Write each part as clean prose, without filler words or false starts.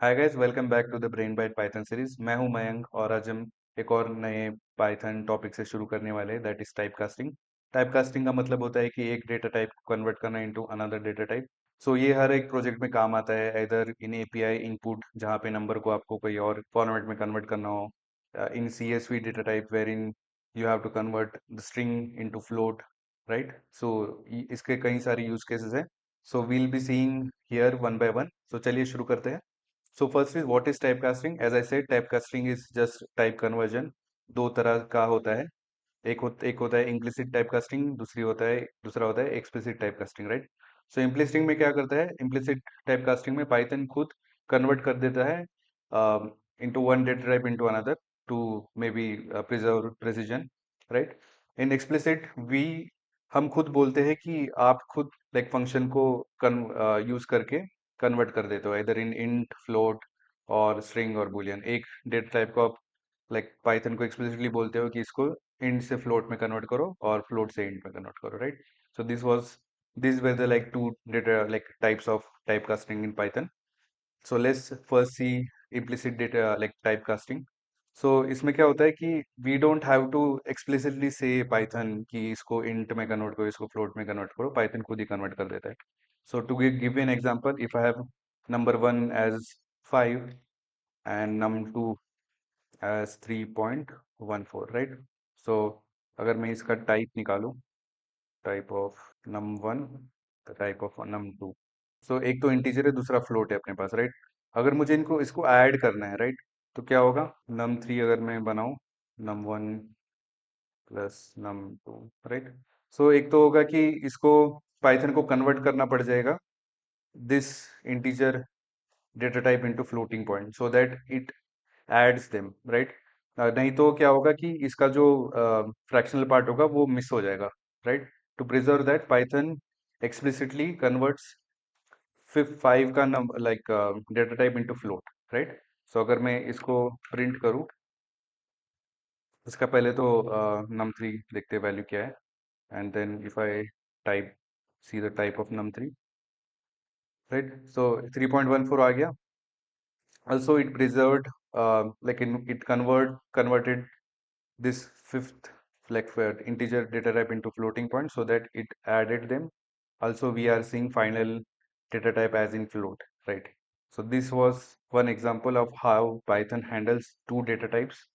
Hi guys, welcome back to the Brain Byte Python series. मैं हूं मयंक और आज हम एक और नए पाइथन टॉपिक से शुरू करने वाले हैं, that is type casting. Type casting का मतलब होता है कि एक डेटा टाइप को कन्वर्ट करना इनटू अनदर डेटा टाइप। सो ये हर एक प्रोजेक्ट में काम आता है, इधर इन एपीआई इनपुट जहाँ पे नंबर को आपको कोई और फॉर्मेट में कन्वर्ट करना हो, in CSV data type where in you have to convert the string into float, right. So इसके कई सारे यूज केसेस हैं। So we'll be seeing here one by one. So चलिए शुरू करते हैं। So first is what is typecasting? As I said, typecasting is just type conversion। दो तरह का होता है। एक होता है implicit typecasting, दूसरा होता है explicit typecasting, राइट। सो implicit में क्या करता है? implicit typecasting में Python खुद कन्वर्ट कर देता है into one data type into another to maybe preserve precision, right? In explicit we हम खुद बोलते हैं कि आप खुद लाइक फंक्शन को यूज करके कन्वर्ट कर देते हो, इधर इन इंट, फ्लोट और स्ट्रिंग और बुलियन। एक डेटा टाइप को आप लाइक पाइथन को एक्सप्लिसिटली बोलते हो कि इसको इंट से फ्लोट में कन्वर्ट करो और फ्लोट से इंट में कन्वर्ट करो, right. So this were the like two data like types of type casting in Python. So let's first see implicit data like type casting. So इसमें क्या होता है कि we don't have to explicitly say Python कि इसको int में convert करो, इसको फ्लोट में कन्वर्ट करो, पाइथन खुद ही कन्वर्ट कर देता है। So to give an example, if I have number 1 as 5 and num2 as 3.14, right? So अगर मैं इसका टाइप निकालूं, type of num1, type of num2, सो एक तो इंटीजर है, दूसरा फ्लोट है अपने पास, राइट। अगर मुझे इनको इसको ऐड करना है, राइट, तो क्या होगा? num3 अगर मैं बनाऊं num1 प्लस num2, राइट। सो एक तो होगा कि इसको पाइथन को कन्वर्ट करना पड़ जाएगा this integer data type into floating point so that it adds them, right। नहीं तो क्या होगा कि इसका जो फ्रैक्शनल पार्ट होगा वो मिस हो जाएगा, right. To preserve that Python explicitly converts 5 का number like data type into float, right. So अगर मैं इसको प्रिंट करूं, इसका पहले तो num3 देखते हैं वैल्यू क्या है, and then if I type see the type of num3, right. So 3.14 आ गया। Also it preserved it converted this fifth like integer data type into floating point so that it added them. Also we are seeing final data type as in float, right? So this was one example of how Python handles two data types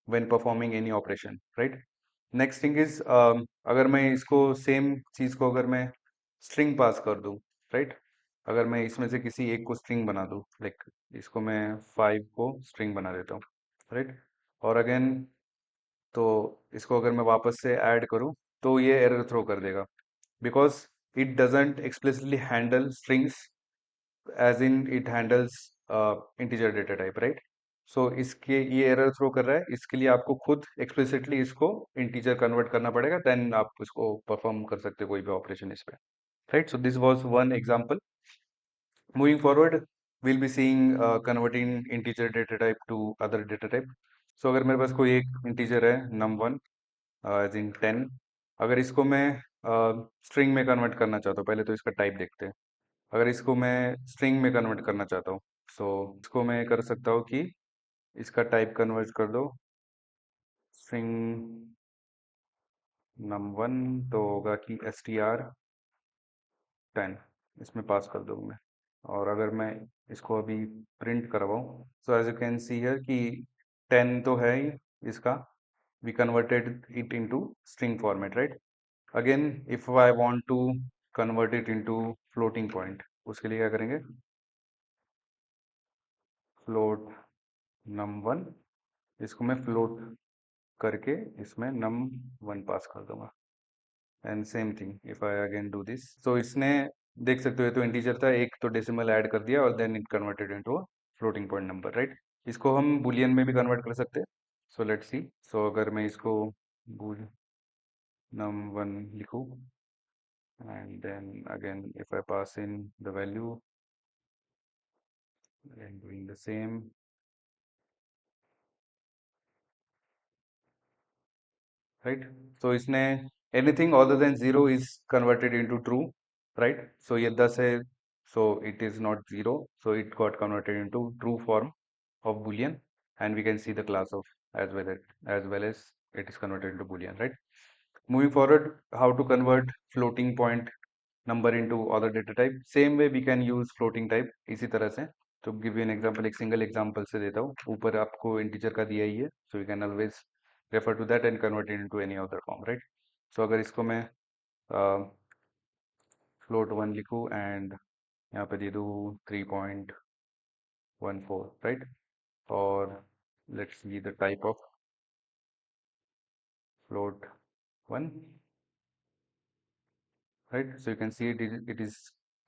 when performing any operation, right? Next thing is, अगर मैं इसको same चीज को अगर मैं string pass कर दूं, right. अगर मैं इसमें से किसी एक को स्ट्रिंग बना दूं, लाइक इसको मैं 5 को स्ट्रिंग बना देता हूँ, राइट। और अगेन तो इसको अगर मैं वापस से ऐड करूं तो ये एरर थ्रो कर देगा because it doesn't explicitly handle strings as in it handles integer data type, right. So इसके ये एरर थ्रो कर रहा है, इसके लिए आपको खुद एक्सप्लिसिटली इसको इंटीजर कन्वर्ट करना पड़ेगा, देन आप इसको परफॉर्म कर सकते हो कोई भी ऑपरेशन इस पे, right. So this was one example. Moving forward we'll be seeing converting integer data type to other data type। सो अगर मेरे पास कोई एक इंटीजर है num1 एज इन 10, अगर इसको मैं स्ट्रिंग में कन्वर्ट करना चाहता हूँ, पहले तो इसका टाइप देखते हैं। अगर इसको मैं स्ट्रिंग में कन्वर्ट करना चाहता हूँ, सो इसको मैं कर सकता हूँ कि इसका टाइप कन्वर्ट कर दो स्ट्रिंग num1, तो होगा कि str10 इसमें पास कर दूँ मैं। और अगर मैं इसको अभी प्रिंट करवाऊँ, so as you can see here कि 10 तो है ही इसका, we converted it into string format, right। again if I want to convert it into floating point, उसके लिए क्या करेंगे? float num1, इसको मैं float करके इसमें num1 पास कर दूंगा, and same thing if I again do this. तो इसने देख सकते हो, ये तो इंटीजर था, एक तो डेसिमल ऐड कर दिया और then it converted into a floating point number, right. इसको हम बुलियन में भी कन्वर्ट कर सकते हैं। So let's see. सो अगर मैं इसको बुल num1 लिखूं, and then again if I pass in the value and doing the same, right। so इसने anything other than 0 is converted into true, right। so ये 10 है, so it is not 0, so it got converted into true form of boolean, and we can see the class of as well as it is converted into boolean, right? Moving forward, how to convert floating point number into other data type? Same way we can use floating type इसी तरह से. तो give you an example, एक single example से देता हूँ. ऊपर आपको integer का दिया ही है, so you can always refer to that and convert it into any other form, right? So अगर इसको मैं float 1 लिखूँ and यहाँ पे दे दूँ 3.14, right? और let's see the type of float 1, right? So you can see it is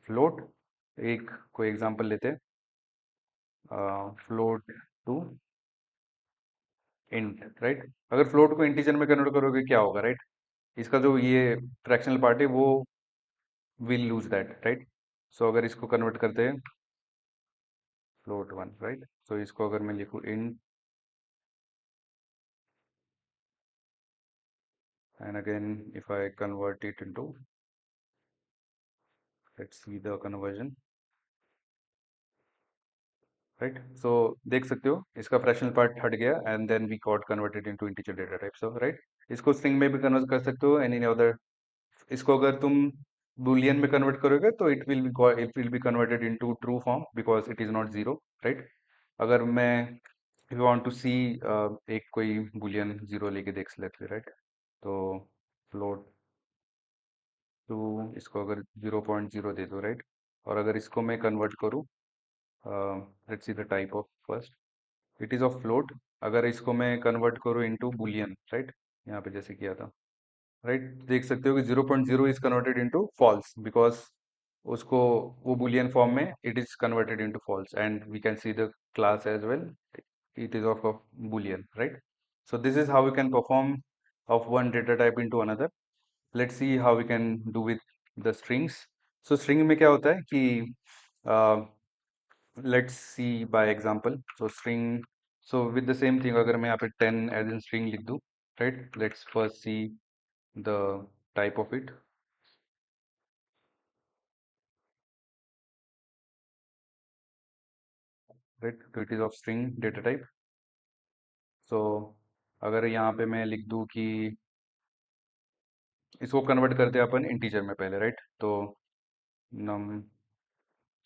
float. एक कोई एग्जांपल लेते हैं, फ्लोट टू इंट, राइट? अगर फ्लोट को इंटीजर में कन्वर्ट करोगे क्या होगा, राइट? इसका जो ये फ्रैक्शनल पार्ट है वो will lose that, right? So अगर इसको कन्वर्ट करते हैं फ्लोट 1, राइट? सो इसको अगर मैं लिखूँ int and again if I convert it into, let's see the conversion, right? So देख सकते हो इसका फ्रैक्शनल पार्ट हट गया and then we got converted into integer data type. So right, इसको स्ट्रिंग में भी कन्वर्ट कर सकते हो एनी अदर. इसको अगर तुम बूलियन में कन्वर्ट करोगे तो it will be converted into true form because it is not zero, right? अगर मैं इफ यू वांट टू सी एक कोई बूलियन जीरो लेके देख लेते, राइट? तो फ्लोट टू, इसको अगर 0.0 दे दो, राइट? और अगर इसको मैं कन्वर्ट करूँ, let's see the type of first, it is of float. अगर इसको मैं कन्वर्ट करूँ इनटू बूलियन, राइट? यहाँ पे जैसे किया था, राइट? देख सकते हो कि 0.0 is converted into false because उसको वो बूलियन फॉर्म में it is converted into false and we can see the class as well, it is of a boolean, right? So this is how we can perform of one data type into another. Let's see how we can do with the strings. So string में क्या होता है कि uh, let's see by example. So string, so with the same thing, अगर मैं यहाँ पे 10 as in string लिख दूँ, right? Let's first see the type of it, right? So it is of string data type. So अगर यहाँ पे मैं लिख दूँ कि इसको कन्वर्ट करते हैं अपन इंटीजर में पहले, राइट? तो num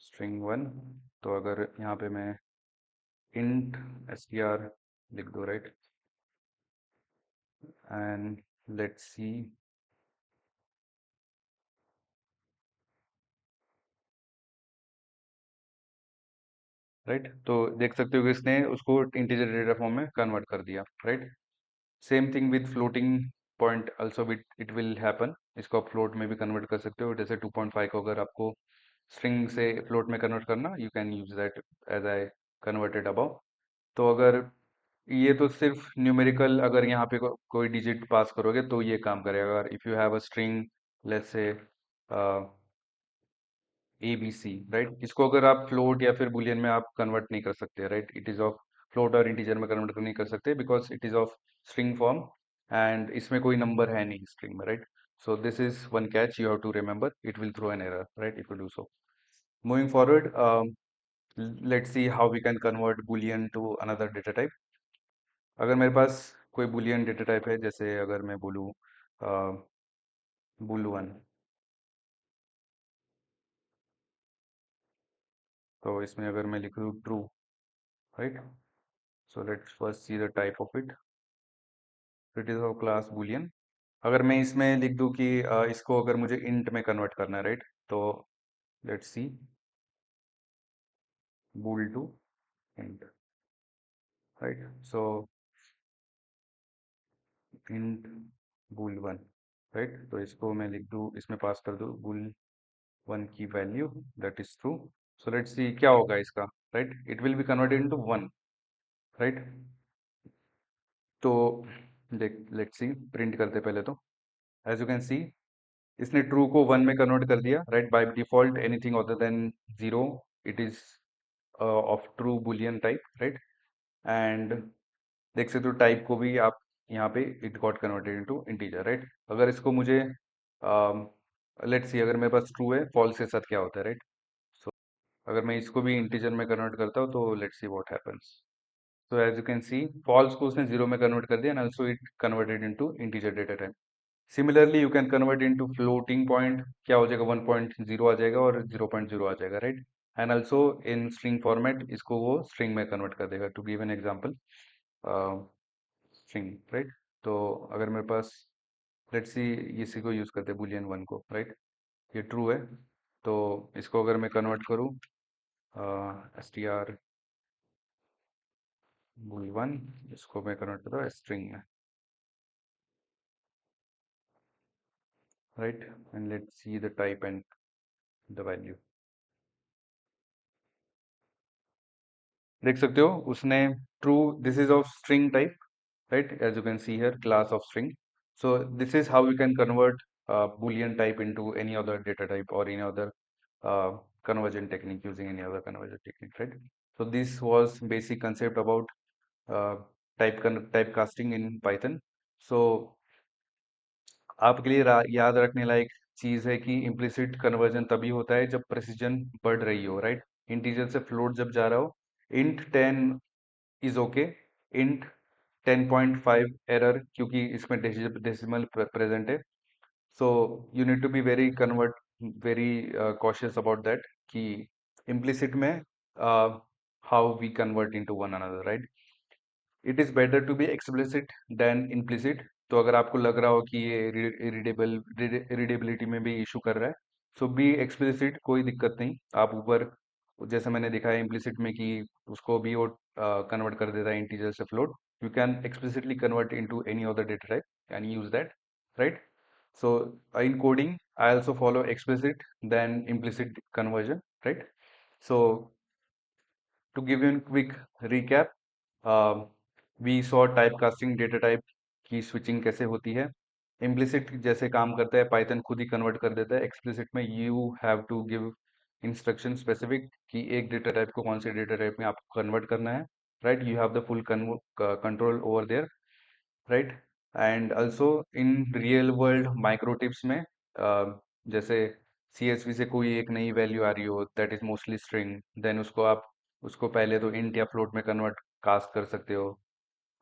string 1, तो अगर यहाँ पे मैं int str लिख दूँ, right? And let's see, right? तो देख सकते हो कि इसने उसको इंटीजर डेटा फॉर्म में कन्वर्ट कर दिया, right? Same thing with floating point also, with it will happen. इसको आप फ्लोट में भी कन्वर्ट कर सकते हो, जैसे 2.5 को अगर आपको स्ट्रिंग से फ्लोट में कन्वर्ट करना, you can use that as I converted above. तो अगर ये तो सिर्फ न्यूमेरिकल, अगर यहाँ पे कोई डिजिट पास करोगे तो ये काम करेगा. अगर if you have a string let's say A B C, right? इसको अगर आप फ्लोट या फिर बुलियन में आप कन्वर्ट नहीं कर सकते, right? It is of float और इंटीजर में कन्वर्ट नहीं कर सकते because it is of string form and इसमें कोई नंबर है नहीं स्ट्रिंग में, right? So this is one catch you have to remember, it will throw an error, right, if you do so. Moving forward, let's see how we can convert boolean to another data type. अगर मेरे पास कोई boolean data type है, जैसे अगर मैं बोलूँ bool1, तो इसमें अगर मैं लिख दूँ true, right? So let's first C the type of it. It is of class boolean. अगर मैं इसमें लिख दूँ कि इसको अगर मुझे int में कन्वर्ट करना है, राइट? तो let's C bool2 int, right? So int bool1, right? तो इसको मैं लिख दूँ, इसमें पास कर दूँ bool1 की value that is true. So let's see क्या होगा इसका, right? It will be converted into 1, right? तो लेट्स सी, प्रिंट करते पहले तो. एज यू कैन सी, इसने ट्रू को 1 में कन्वर्ट कर दिया, right? By default anything other than 0 it is of true Boolean type, right? And देख सकते हो टाइप को भी आप यहाँ पे it got converted into integer, right? अगर इसको मुझे लेट्स सी, अगर मेरे पास ट्रू है, फॉल्स के साथ क्या होता है, राइट? अगर मैं इसको भी इंटीजर में कन्वर्ट करता हूँ तो let's see what happens. So as you can see false को उसने जीरो में कन्वर्ट कर दिया and also it converted into integer data type. Similarly you can convert into floating point, क्या हो जाएगा 1.0 आ जाएगा और 0.0 आ जाएगा, right. And also in string format इसको वो स्ट्रिंग में कन्वर्ट कर देगा। To give an example, string, right. तो अगर मेरे पास लेट्स सी इसी को यूज करते हैं बुलियन वन को, राइट। ये ट्रू है, तो इसको अगर मैं कन्वर्ट करूँ str बुल वन, इसको मैं कन्वर्ट करता हूँ स्ट्रिंग में, right. And let's see the type and the value. देख सकते हो उसने true, this is of string type, right, as you can see here, class of string. So this is how we can convert boolean type into any other data type or any other uh, conversion technique, using any other conversion technique, right. So this was basic concept about uh, typecasting in Python. So आपके लिए याद रखने लायक चीज है कि implicit conversion तभी होता है जब प्रेसिजन बढ़ रही हो, राइट। इंटीजर से फ्लोट जब जा रहा हो, int 10 is okay, int 10.5 error, क्योंकि इसमें डेसिमल प्रेजेंट है। So you need to be very convert, very cautious about that कि इम्प्लिसिट में how we convert into one another, right. It is better to be explicit than implicit. तो अगर आपको लग रहा हो कि ये रीडेबिलिटी में भी इशू कर रहा है, सो बी एक्सप्लिसिट, कोई दिक्कत नहीं। आप ऊपर जैसे मैंने दिखाया इम्प्लिसिट में कि उसको भी वो कन्वर्ट कर देता है इंटीजर से float, you can explicitly convert into any other data type and use that, right. So in coding I also follow explicit then implicit conversion, right. So to give you a quick recap, we saw typecasting data type की switching कैसे होती है। implicit जैसे काम करता है, Python खुद ही convert कर देता है। explicit में you have to give instruction specific कि एक डेटा टाइप को कौन से डेटा टाइप में आपको कन्वर्ट करना है, right. You have the full control over there, right. And also in real world micro tips में जैसे CSV से कोई एक नई वैल्यू आ रही हो that is mostly string, then उसको आप उसको पहले तो इंट या फ्लोट में कन्वर्ट कास्ट कर सकते हो।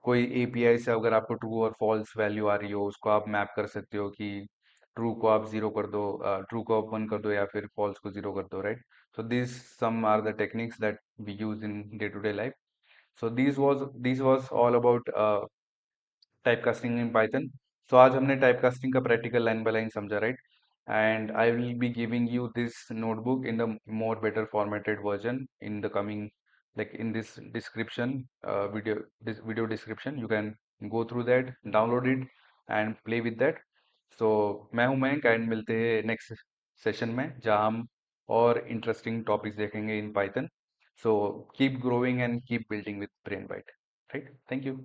कोई API से अगर आपको ट्रू और फॉल्स वैल्यू आ रही हो, उसको आप मैप कर सकते हो कि ट्रू को आप जीरो कर दो, ट्रू को आप वन कर दो, या फिर फॉल्स को जीरो कर दो, right. So this some are the techniques that we use in day to day life. So this was all about typecasting in Python. So आज हमने टाइपकास्टिंग का प्रैक्टिकल लाइन बाय लाइन समझा, right. And I will be giving you this notebook in the more better formatted version in the coming, like in this description, this video description, you can go through that, download it and play with that. So मैं हूं Mayank and मिलते हैं next session में जहां हम और interesting topics देखेंगे in Python. So keep growing and keep building with Brain Byte, right. Thank you.